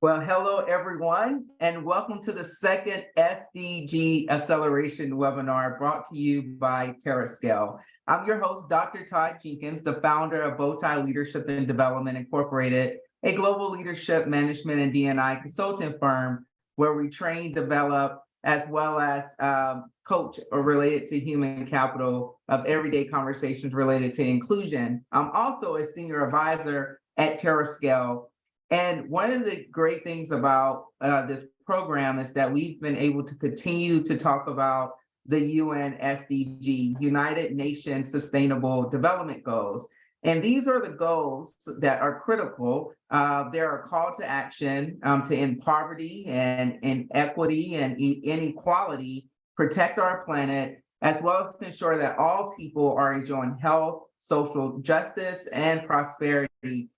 Well, hello, everyone, and welcome to the second SDG Acceleration webinar brought to you by TerraScale. I'm your host, Dr. Todd Jenkins, the founder of Bowtie Leadership and Development Incorporated, a global leadership management and D&I consulting firm where we train, develop, as well as coach or related to human capital of everyday conversations related to inclusion. I'm also a senior advisor at TerraScale. And one of the great things about this program is that we've been able to continue to talk about the UN SDG, United Nations Sustainable Development Goals. And these are the goals that are critical. They're a call to action to end poverty and inequity and inequality, protect our planet, as well as to ensure that all people are enjoying health, social justice, and prosperity.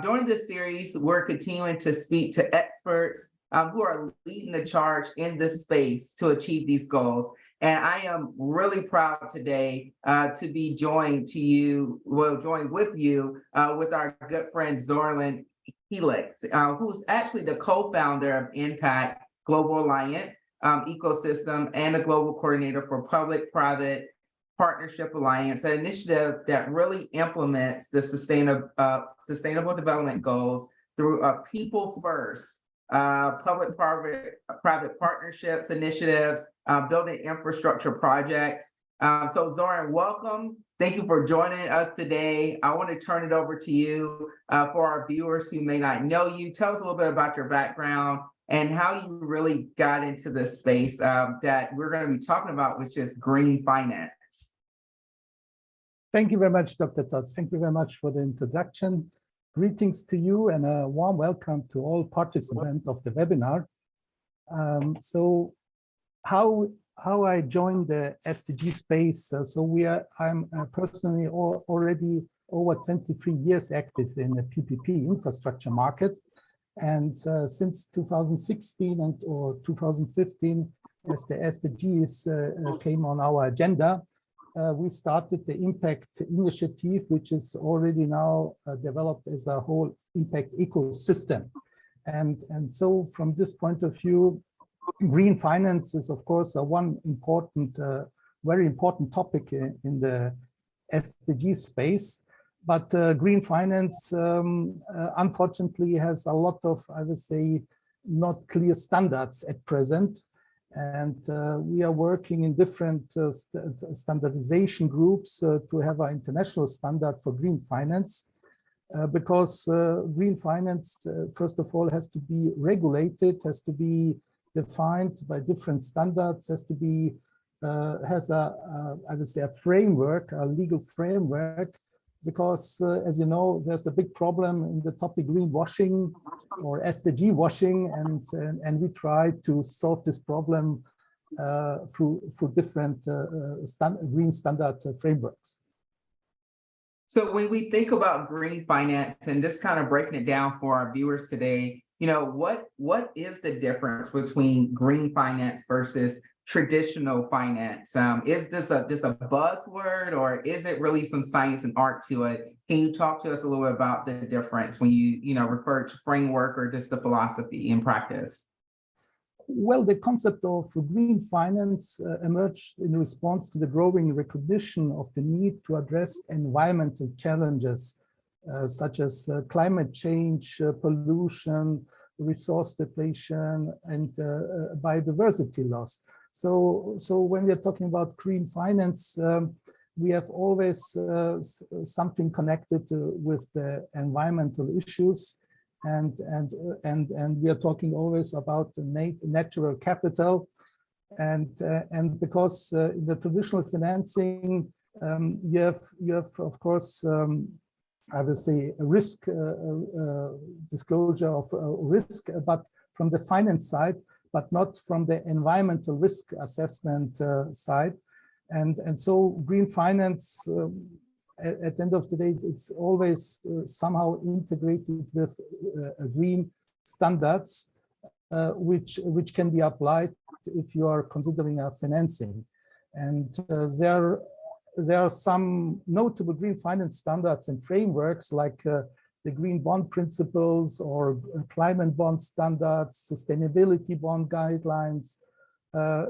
During this series, we're continuing to speak to experts who are leading the charge in this space to achieve these goals. And I am really proud today to be joined with you with our good friend Zoran Jelic, who's actually the co-founder of ImPPPact Global Alliance Ecosystem and the global coordinator for Public-Private Partnership Alliance, an initiative that really implements the Sustainable Development Goals through a people-first public-private partnerships initiatives, building infrastructure projects. So Zoran, welcome. Thank you for joining us today. I want to turn it over to you for our viewers who may not know you. Tell us a little bit about your background and how you really got into this space that we're going to be talking about, which is green finance. Thank you very much, Dr. Todd. Thank you very much for the introduction. Greetings to you and a warm welcome to all participants of the webinar. So how I joined the SDG space. I'm personally already over 23 years active in the PPP infrastructure market. And since 2016 or 2015, as the SDGs came on our agenda, we started the Impact Initiative, which is already now developed as a whole impact ecosystem. And so from this point of view, green finance is, of course, one important, very important topic in the SDG space. But green finance, unfortunately, has a lot of, I would say, not clear standards at present. And we are working in different standardization groups to have an international standard for green finance, because green finance, first of all, has to be regulated, has to be defined by different standards, has to be, has I would say, a framework, a legal framework, because as you know, there's a big problem in the topic greenwashing or SDG washing, and we try to solve this problem through different green standard frameworks. So when we think about green finance and just kind of breaking it down for our viewers today, you know, what is the difference between green finance versus traditional finance? Is this a buzzword, or is it really some science and art to it? Can you talk to us a little bit about the difference when you refer to framework or just the philosophy in practice? Well, the concept of green finance emerged in response to the growing recognition of the need to address environmental challenges such as climate change, pollution, resource depletion, and biodiversity loss. So when we are talking about green finance, we have always something connected with the environmental issues, and we are talking always about natural capital, and because in the traditional financing you have of course I will say a risk disclosure of risk, but from the finance side, but not from the environmental risk assessment side. And so green finance, at the end of the day, it's always somehow integrated with green standards, which can be applied if you are considering a financing. And there are some notable green finance standards and frameworks like the green bond principles or climate bond standards, sustainability bond guidelines,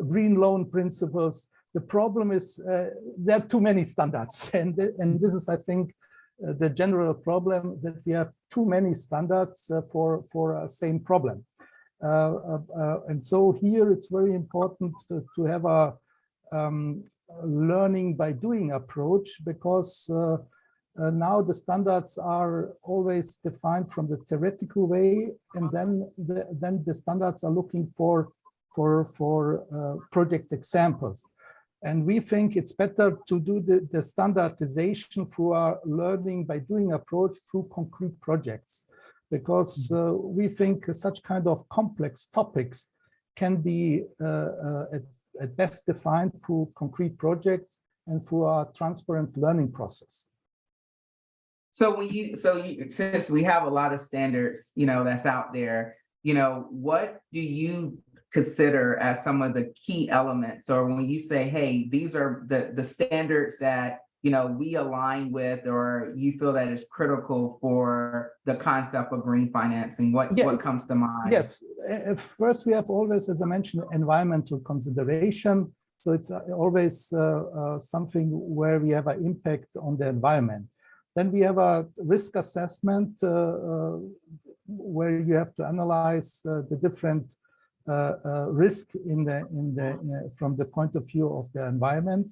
green loan principles. The problem is there are too many standards, and this is, I think, the general problem, that we have too many standards for a same problem. And so here it's very important to have a learning by doing approach, because now the standards are always defined from the theoretical way, and then the standards are looking for project examples. And we think it's better to do the standardization through our learning by doing approach through concrete projects, because we think such kind of complex topics can be at best defined through concrete projects and through our transparent learning process. So since we have a lot of standards, that's out there, what do you consider as some of the key elements, or when you say, hey, these are the standards that we align with, or you feel that is critical for the concept of green financing, what comes to mind? Yes, first we have always, as I mentioned, environmental consideration. So it's always something where we have an impact on the environment. Then we have a risk assessment where you have to analyze the different risk from the point of view of the environment.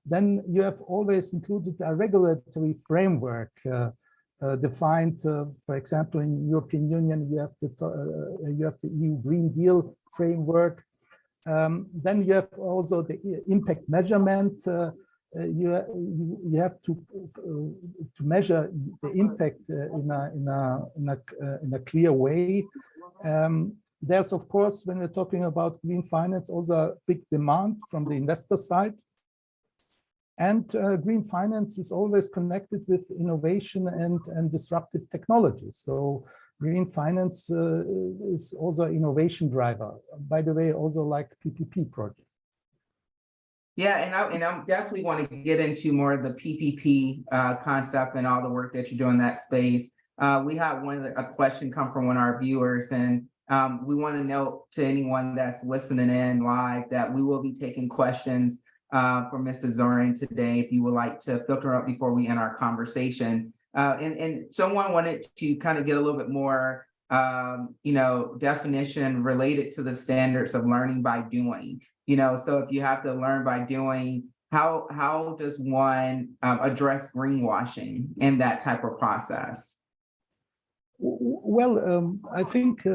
Then you have always included a regulatory framework defined, for example, in European Union, you have the EU Green Deal framework. Then you have also the impact measurement. You have to measure the impact in a clear way. There's, of course, when we're talking about green finance, also a big demand from the investor side. And green finance is always connected with innovation and disruptive technologies. So green finance is also an innovation driver, by the way, also like PPP project. Yeah, and I definitely want to get into more of the PPP concept and all the work that you do in that space. We had a question come from one of our viewers, and we want to note to anyone that's listening in live that we will be taking questions for Mrs. Zoran today, if you would like to filter up before we end our conversation. And someone wanted to kind of get a little bit more, definition related to the standards of learning by doing. So if you have to learn by doing, how does one address greenwashing in that type of process? Well, I think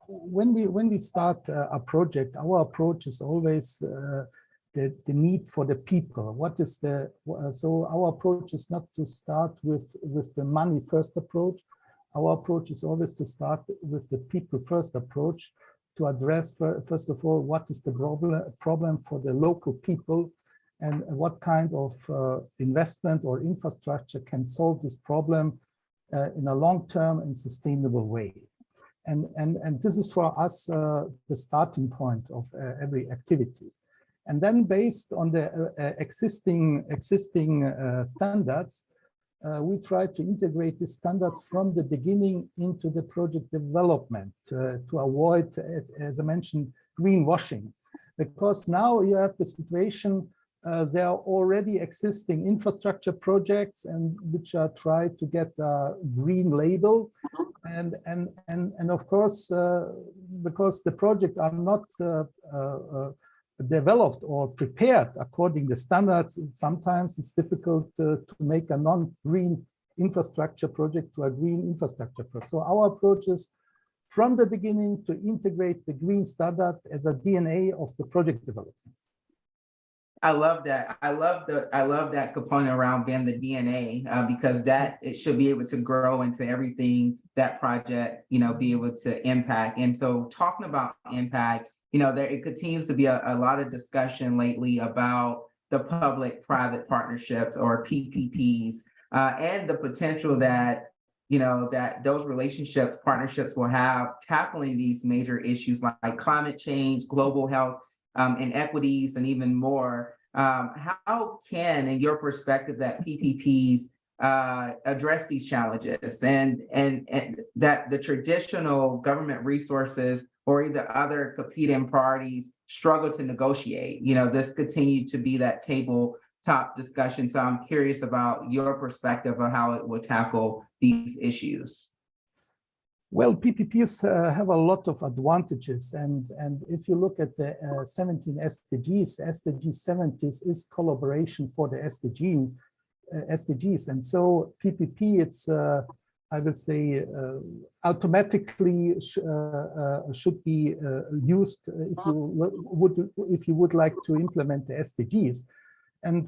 when we start a project, our approach is always the need for the people. So our approach is not to start with the money first approach. Our approach is always to start with the people first approach, to address first of all what is the problem for the local people, and what kind of investment or infrastructure can solve this problem in a long-term and sustainable way. And this is for us the starting point of every activity. And then based on the existing standards, we try to integrate the standards from the beginning into the project development to avoid, as I mentioned, greenwashing. Because now you have the situation, there are already existing infrastructure projects and which are trying to get a green label. And of course, because the projects are not developed or prepared according to standards, sometimes it's difficult to make a non-green infrastructure project to a green infrastructure project. So our approach is from the beginning to integrate the green standard as a DNA of the project development. I love that. I love that component around being the DNA because it should be able to grow into everything that project, be able to impact. And so talking about impact, it continues to be a lot of discussion lately about the public-private partnerships or PPPs and the potential that, that those partnerships will have tackling these major issues like climate change, global health, inequities, and even more. How can, in your perspective, that PPPs address these challenges, and that the traditional government resources or either other competing parties struggle to negotiate. This continued to be that tabletop discussion. So I'm curious about your perspective of how it will tackle these issues. Well, PPPs have a lot of advantages, and if you look at the 17 SDGs, SDG 70 is collaboration for the SDGs, and so PPP, it's I would say automatically should be used if you would like to implement the SDGs. And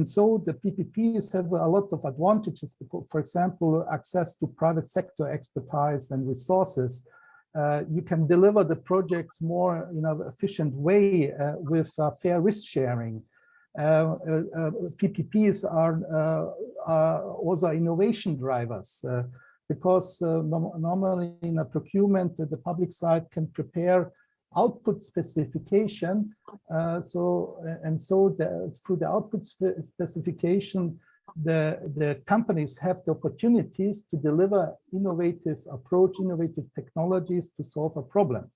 so the PPPs have a lot of advantages. For example, access to private sector expertise and resources. You can deliver the projects more in an efficient way with fair risk sharing. PPPs are also innovation drivers because normally in a procurement, the public side can prepare output specification. Through the output specification, the companies have the opportunities to deliver innovative technologies to solve a problem.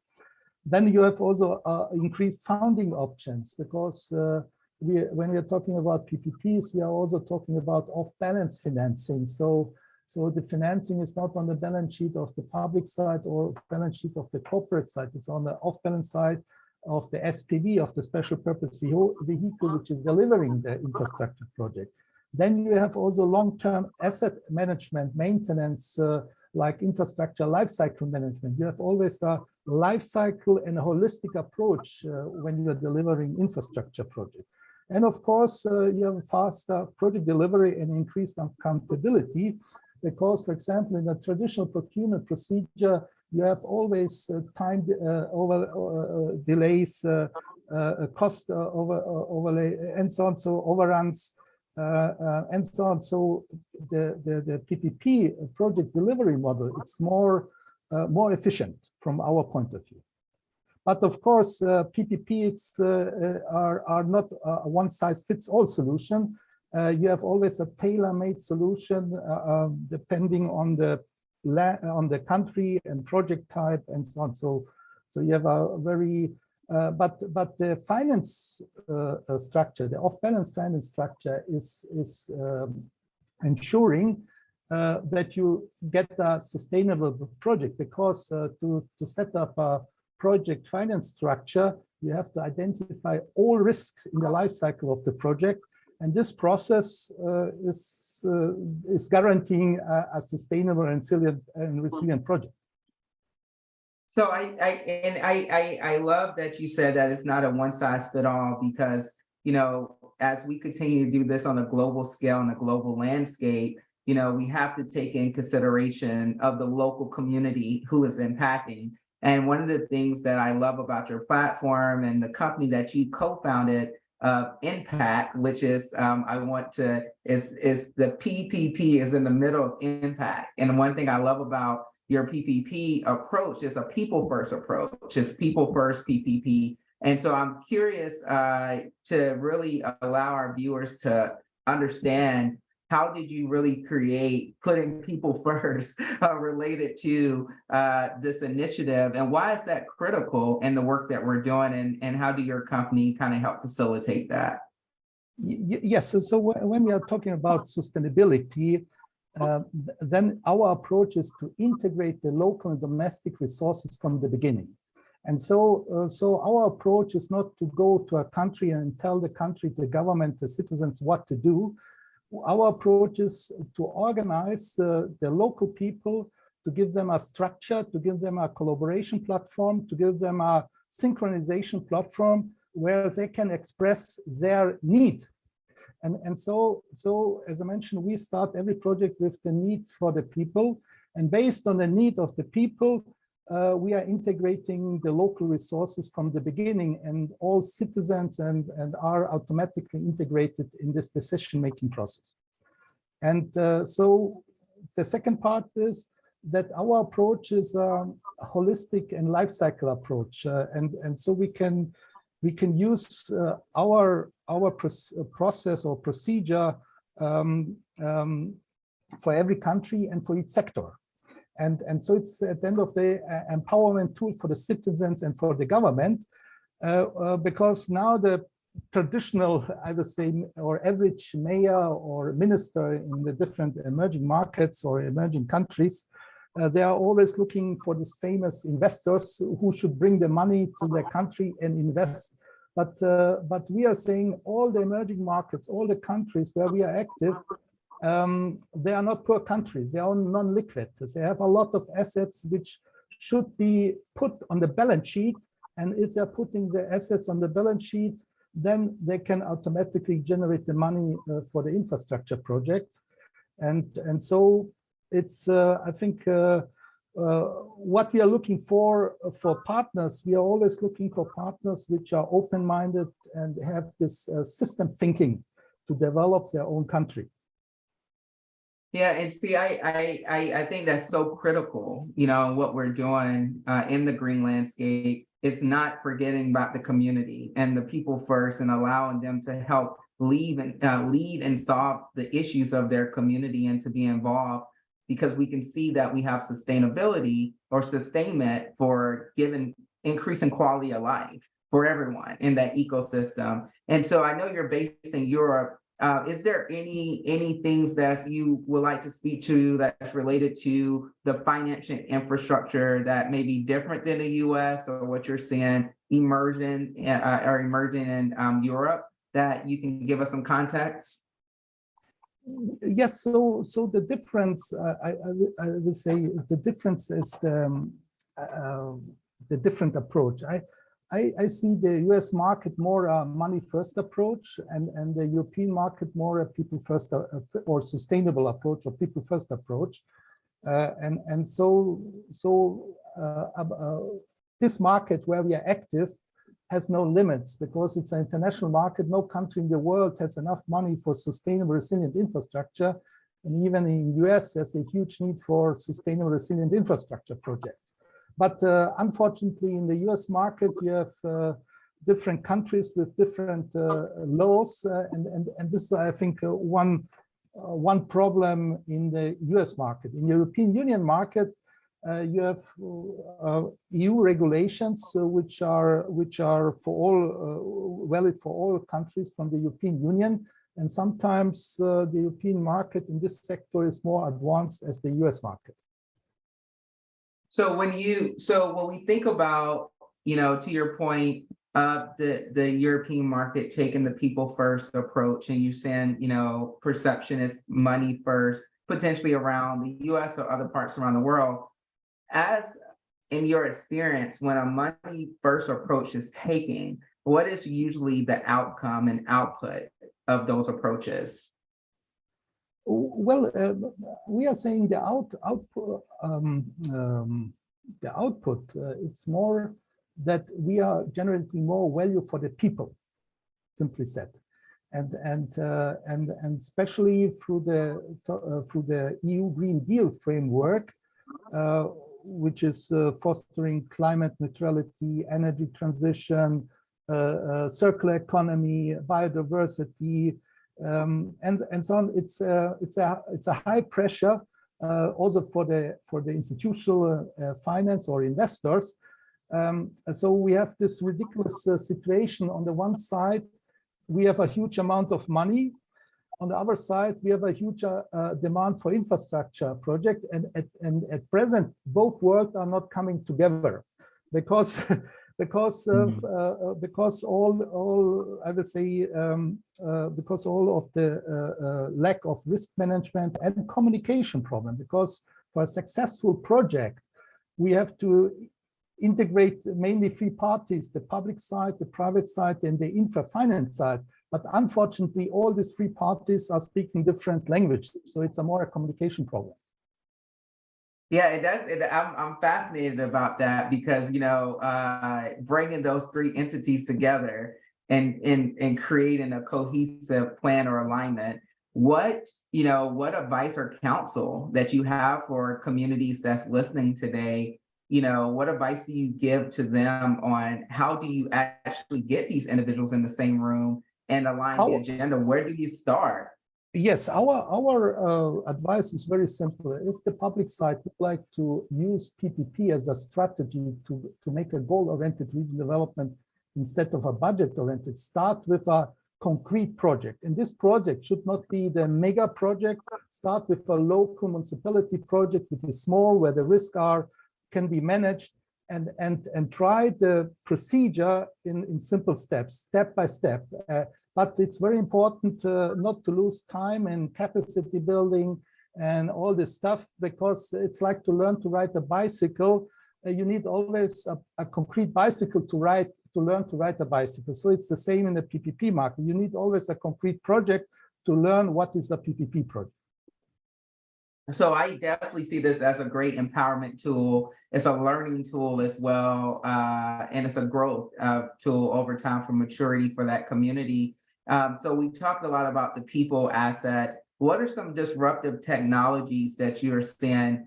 Then you have also increased funding options, because when we are talking about PPPs, we are also talking about off-balance financing. So the financing is not on the balance sheet of the public side or balance sheet of the corporate side. It's on the off-balance side of the SPV, of the special purpose vehicle, which is delivering the infrastructure project. Then you have also long-term asset management, maintenance, like infrastructure lifecycle management. You have always a lifecycle and a holistic approach when you are delivering infrastructure projects. And of course, you have faster project delivery and increased accountability, because, for example, in a traditional procurement procedure, you have always time delays, cost overlay, and so on, so overruns, and so on. So the PPP project delivery model, it's more efficient from our point of view. But of course, PPPs are not a one-size-fits-all solution. You have always a tailor-made solution depending on the country and project type and so on. So you have a very but the finance structure, the off-balance finance structure, is ensuring that you get a sustainable project, because to set up a project finance structure, you have to identify all risks in the life cycle of the project. And this process is guaranteeing a sustainable and resilient project. So I love that you said that it's not a one-size-fits-all, because as we continue to do this on a global scale and a global landscape, we have to take in consideration of the local community who is impacting. And one of the things that I love about your platform and the company that you co-founded, ImPPPact, which is is the PPP is in the middle of impact. And one thing I love about your PPP approach is a people first approach. It's people first PPP. And so I'm curious to really allow our viewers to understand, how did you really create putting people first related to this initiative, and why is that critical in the work that we're doing, and how do your company kind of help facilitate that? Yes, so when we are talking about sustainability, then our approach is to integrate the local and domestic resources from the beginning. And so our approach is not to go to a country and tell the country, the government, the citizens what to do. Our approach is to organize the local people, to give them a structure, to give them a collaboration platform, to give them a synchronization platform where they can express their need. And so as I mentioned, we start every project with the need for the people. And based on the need of the people, we are integrating the local resources from the beginning, and all citizens and are automatically integrated in this decision-making process. And so the second part is that our approach is a holistic and life cycle approach, and so we can use our process or procedure for every country and for each sector. And so it's at the end of the empowerment tool for the citizens and for the government, because now the traditional, I would say, or average mayor or minister in the different emerging markets or emerging countries, they are always looking for these famous investors who should bring the money to their country and invest. But we are saying all the emerging markets, all the countries where we are active, they are not poor countries, they are non-liquid. They have a lot of assets which should be put on the balance sheet. And if they're putting the assets on the balance sheet, then they can automatically generate the money for the infrastructure project. And so it's, I think, what we are looking for partners, we are always looking for partners which are open-minded and have this system thinking to develop their own country. Yeah, and see, I think that's so critical, what we're doing in the green landscape. It's not forgetting about the community and the people first and allowing them to help lead and solve the issues of their community and to be involved, because we can see that we have sustainability or sustainment for increasing quality of life for everyone in that ecosystem. And so I know you're based in Europe. Is there any things that you would like to speak to that's related to the financial infrastructure that may be different than the US or what you're seeing emerging in Europe that you can give us some context? Yes, so the difference, I would say the difference is the different approach. I see the US market more a money first approach and the European market more a people first or sustainable approach or people first approach. And so this market where we are active has no limits because it's an international market. No country in the world has enough money for sustainable resilient infrastructure. And even in the US, there's a huge need for sustainable resilient infrastructure projects. But unfortunately, in the US market, you have different countries with different laws. And this is, I think, one problem in the US market. In the European Union market, you have EU regulations which are for all valid for all countries from the European Union. And sometimes the European market in this sector is more advanced as the US market. So when we think about, to your point, the European market taking the people first approach, and you're saying, perception is money first, potentially around the US or other parts around the world. As in your experience, when a money first approach is taken, what is usually the outcome and output of those approaches? Well, we are saying the output. It's more that we are generating more value for the people, simply said, and especially through the EU Green Deal framework, which is fostering climate neutrality, energy transition, circular economy, biodiversity. And so on. It's a high pressure also for the institutional finance or investors. So we have this ridiculous situation. On the one side, we have a huge amount of money. On the other side, we have a huge demand for infrastructure project, and at present, both worlds are not coming together because all I would say because all of the lack of risk management and communication problem. Because for a successful project, we have to integrate mainly three parties: the public side, the private side, and the infra finance side. But unfortunately, all these three parties are speaking different languages, so it's a more a communication problem. Yeah, it does. I'm fascinated about that because bringing those three entities together and creating a cohesive plan or alignment. What advice or counsel that you have for communities that's listening today? What advice do you give to them on how do you actually get these individuals in the same room and align the agenda? Where do you start? Yes, our advice is very simple. If the public side would like to use PPP as a strategy to make a goal-oriented regional development instead of a budget-oriented, start with a concrete project. And this project should not be the mega project. Start with a local municipality project, which is small, where the risks can be managed, and try the procedure in simple steps, step by step. But it's very important not to lose time in capacity building and all this stuff, because it's like to learn to ride a bicycle. You need always a concrete bicycle to learn to ride a bicycle. So it's the same in the PPP market. You need always a concrete project to learn what is a PPP project. So I definitely see this as a great empowerment tool. It's a learning tool as well, and it's a growth tool over time for maturity for that community. So we talked a lot about the people asset. What are some disruptive technologies that you're seeing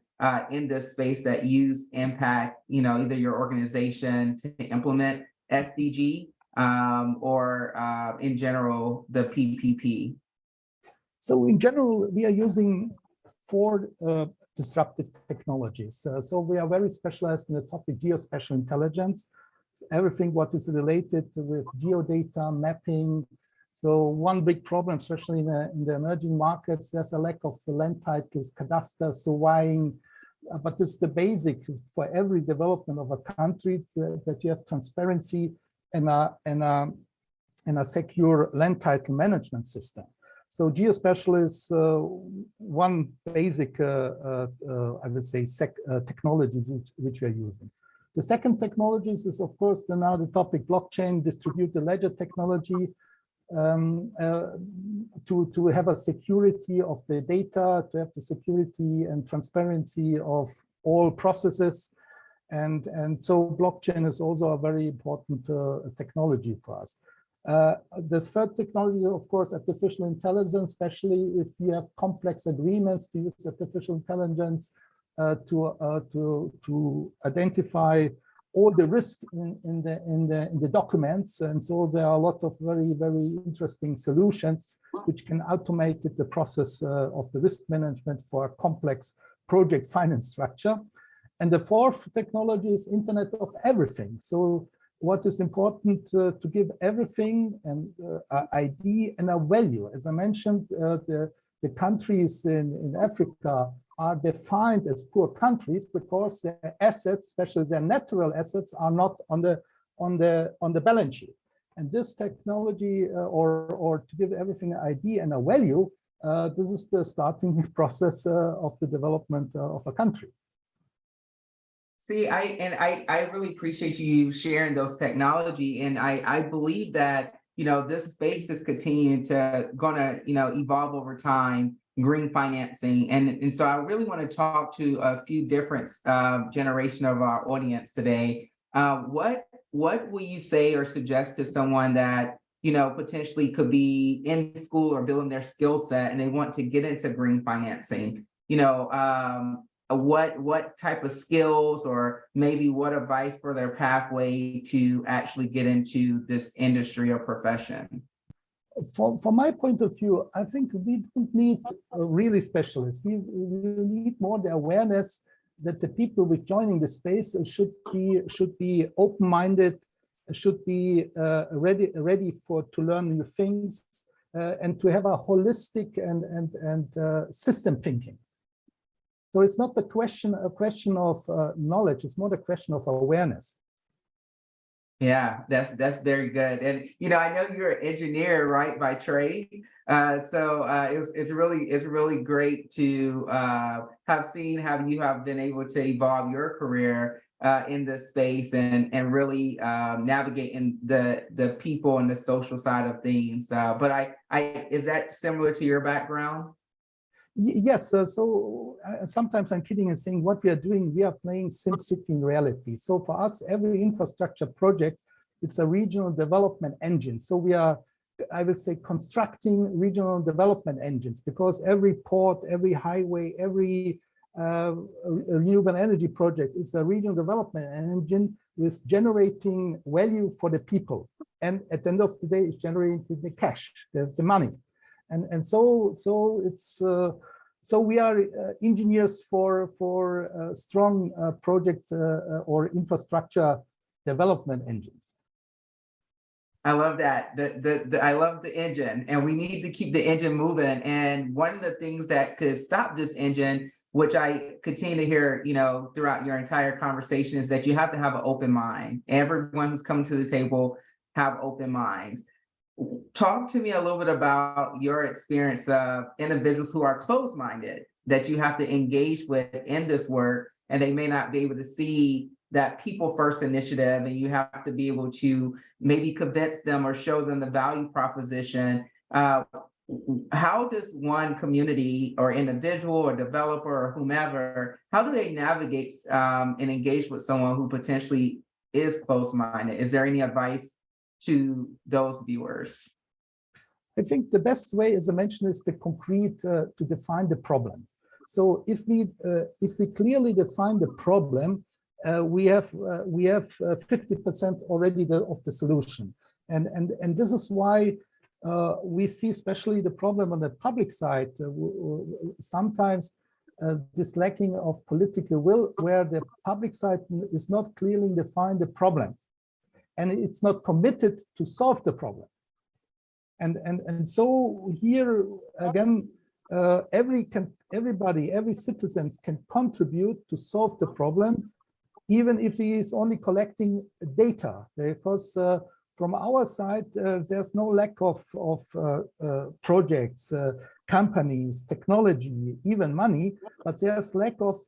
in this space that use impact, either your organization to implement SDG or in general, the PPP? So in general, we are using 4 disruptive technologies. So we are very specialized in the topic geospatial intelligence. So everything what is related with geodata mapping. So one big problem, especially in the emerging markets, there's a lack of land titles, cadastre, surveying, but it's the basic for every development of a country that you have transparency and a secure land title management system. So geospatial is one basic, I would say, technology which we are using. The second technologies is, of course, now the topic blockchain, distributed ledger technology, to have a security of the data, to have the security and transparency of all processes. And so blockchain is also a very important technology for us. The third technology, of course, artificial intelligence, especially if you have complex agreements, to use artificial intelligence to identify all the risk in the documents. And so there are a lot of very, very interesting solutions which can automate the process of the risk management for a complex project finance structure. And the fourth technology is Internet of Everything. So what is important to give everything and ID and a value. As I mentioned, the countries in Africa are defined as poor countries because their assets, especially their natural assets, are not on the balance sheet. And this technology, or to give everything an ID and a value, this is the starting process of the development of a country. See, I really appreciate you sharing those technology, and I believe that this space is continuing to evolve over time. Green financing, and so I really want to talk to a few different generation of our audience today. What will you say or suggest to someone that potentially could be in school or building their skill set and they want to get into green financing? What type of skills, or maybe what advice for their pathway to actually get into this industry or profession? From my point of view, I think we don't need really specialists. We need more the awareness that the people with joining the space should be open-minded, should be ready to learn new things, and to have a holistic and system thinking. So it's not a question of knowledge; it's more a question of awareness. Yeah, that's very good. And I know you're an engineer, right, by trade. So it's really great to have seen how you have been able to evolve your career in this space and really navigate in the people and the social side of things. But is that similar to your background? Yes, so sometimes I'm kidding and saying what we are doing, we are playing SimCity in reality. So for us, every infrastructure project, it's a regional development engine. So we are, I would say, constructing regional development engines, because every port, every highway, every renewable energy project is a regional development engine with generating value for the people. And at the end of the day, it's generating the cash, the money. And so it's so we are engineers for strong project or infrastructure development engines. I love that. I love the engine, and we need to keep the engine moving. And one of the things that could stop this engine, which I continue to hear, throughout your entire conversation, is that you have to have an open mind. Everyone who's coming to the table have open minds. Talk to me a little bit about your experience of individuals who are closed-minded that you have to engage with in this work, and they may not be able to see that people first initiative, and you have to be able to maybe convince them or show them the value proposition. How does one community or individual or developer or whomever, how do they navigate and engage with someone who potentially is closed-minded? Is there any advice to those viewers? I think the best way, as I mentioned, is the concrete to define the problem. So if we clearly define the problem, we have 50% already of the solution, and this is why we see especially the problem on the public side. Sometimes this lacking of political will, where the public side is not clearly defined the problem, and it's not committed to solve the problem. And so here again, everybody, every citizen can contribute to solve the problem, even if he is only collecting data, because from our side, there's no lack of projects, companies, technology, even money, but there's lack of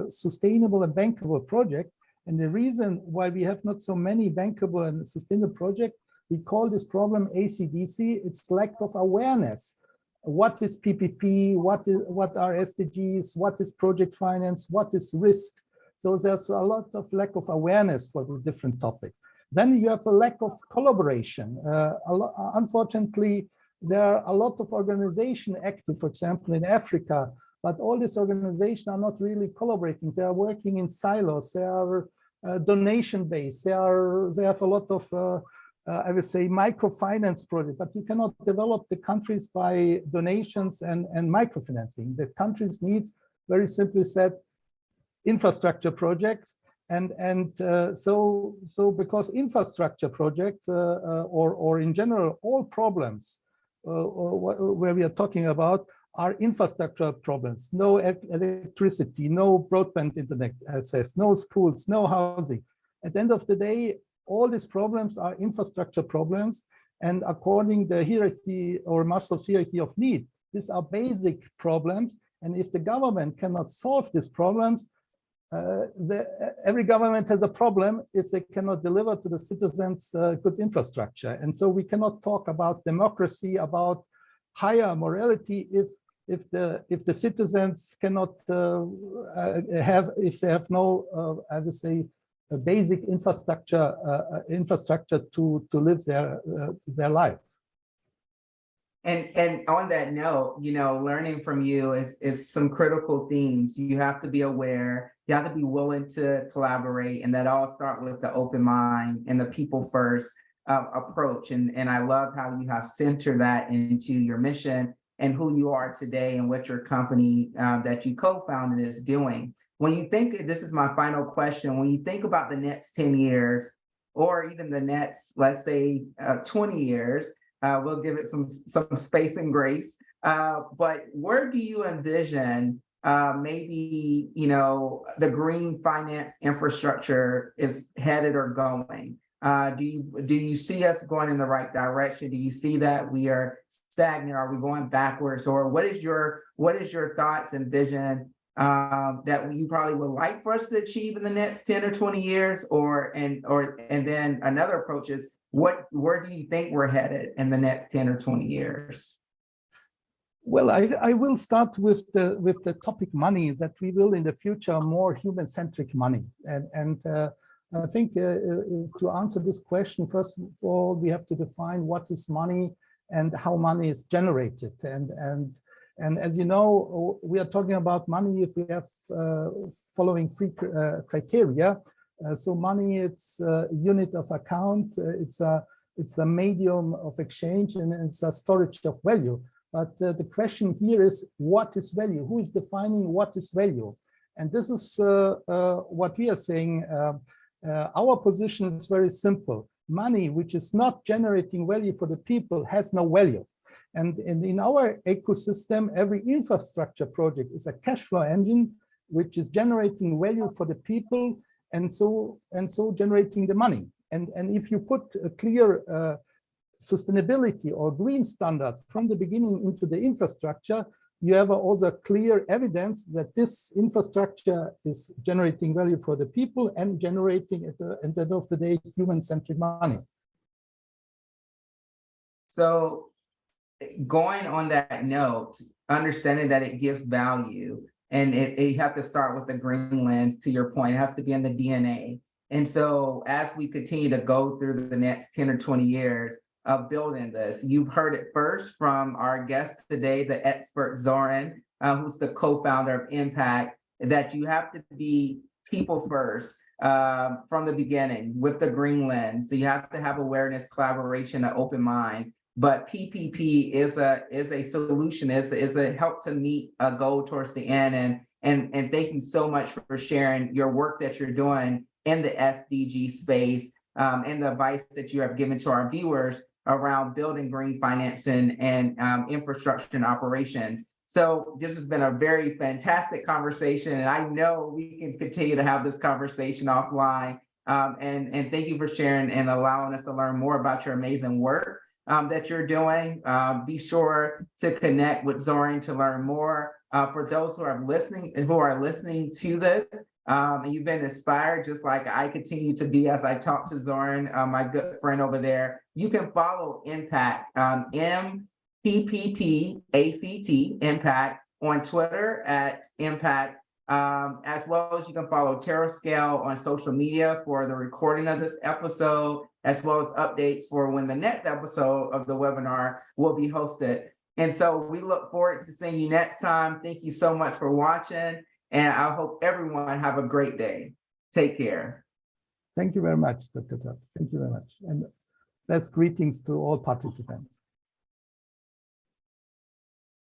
sustainable and bankable projects. And the reason why we have not so many bankable and sustainable projects, we call this problem ACDC. It's lack of awareness. What is PPP? What are SDGs? What is project finance? What is risk? So there's a lot of lack of awareness for the different topics. Then you have a lack of collaboration. Unfortunately, there are a lot of organizations active, for example, in Africa, but all these organizations are not really collaborating. They are working in silos. They are donation-based. They have a lot of I would say microfinance project, but you cannot develop the countries by donations and microfinancing. The countries need, very simply said, infrastructure projects, and so because infrastructure projects or in general all problems where we are talking about are infrastructure problems. No electricity, no broadband internet access, no schools, no housing. At the end of the day, all these problems are infrastructure problems, and according to the hierarchy or Maslow's hierarchy of need, these are basic problems. And if the government cannot solve these problems, every government has a problem if they cannot deliver to the citizens good infrastructure. And so we cannot talk about democracy, about higher morality if the citizens cannot if they have no I would say a basic infrastructure to live their life. And on that note, learning from you is some critical themes. You have to be aware, you have to be willing to collaborate, and that all start with the open mind and the people first approach. And I love how you have centered that into your mission and who you are today and what your company that you co-founded is doing. When you think, this is my final question, when you think about the next 10 years, or even the next, let's say 20 years, we'll give it some space and grace, but where do you envision maybe, the green finance infrastructure is headed or going? Do you see us going in the right direction? Do you see that we are stagnant? Are we going backwards? Or what is your thoughts and vision that you probably would like for us to achieve in the next 10 or 20 years? And then another approach is, where do you think we're headed in the next 10 or 20 years? Well, I will start with the topic money, that we will in the future more human-centric money. And I think to answer this question, first of all, we have to define what is money and how money is generated. And as you know, we are talking about money if we have following three criteria. So money, it's a unit of account, it's a it's a medium of exchange, and it's a storage of value. But the question here is, what is value? Who is defining what is value? And this is what we are saying. Our position is very simple. Money which is not generating value for the people has no value. And in our ecosystem, every infrastructure project is a cash flow engine which is generating value for the people, and so generating the money. And if you put a clear sustainability or green standards from the beginning into the infrastructure, you have also clear evidence that this infrastructure is generating value for the people and generating, at the end of the day, human-centric money. So going on that note, understanding that it gives value, and you have to start with the green lens, to your point, it has to be in the DNA. And so as we continue to go through the next 10 or 20 years of building this, you've heard it first from our guest today, the expert Zoran, who's the co-founder of ImPPPact, that you have to be people first from the beginning with the green lens. So you have to have awareness, collaboration, an open mind. But PPP is a solution, is a help to meet a goal towards the end. And thank you so much for sharing your work that you're doing in the SDG space, and the advice that you have given to our viewers around building green financing and infrastructure and operations. So this has been a very fantastic conversation, and I know we can continue to have this conversation offline. And thank you for sharing and allowing us to learn more about your amazing work that you're doing. Be sure to connect with Zoran to learn more. For those who are listening to this, and you've been inspired, just like I continue to be as I talk to Zoran, my good friend over there, you can follow ImPPPact, ImPPPact, ImPPPact, on Twitter at ImPPPact, as well as you can follow TerraScale on social media for the recording of this episode, as well as updates for when the next episode of the webinar will be hosted. And so we look forward to seeing you next time. Thank you so much for watching, and I hope everyone have a great day. Take care. Thank you very much, Dr. Todd. Thank you very much. And best greetings to all participants.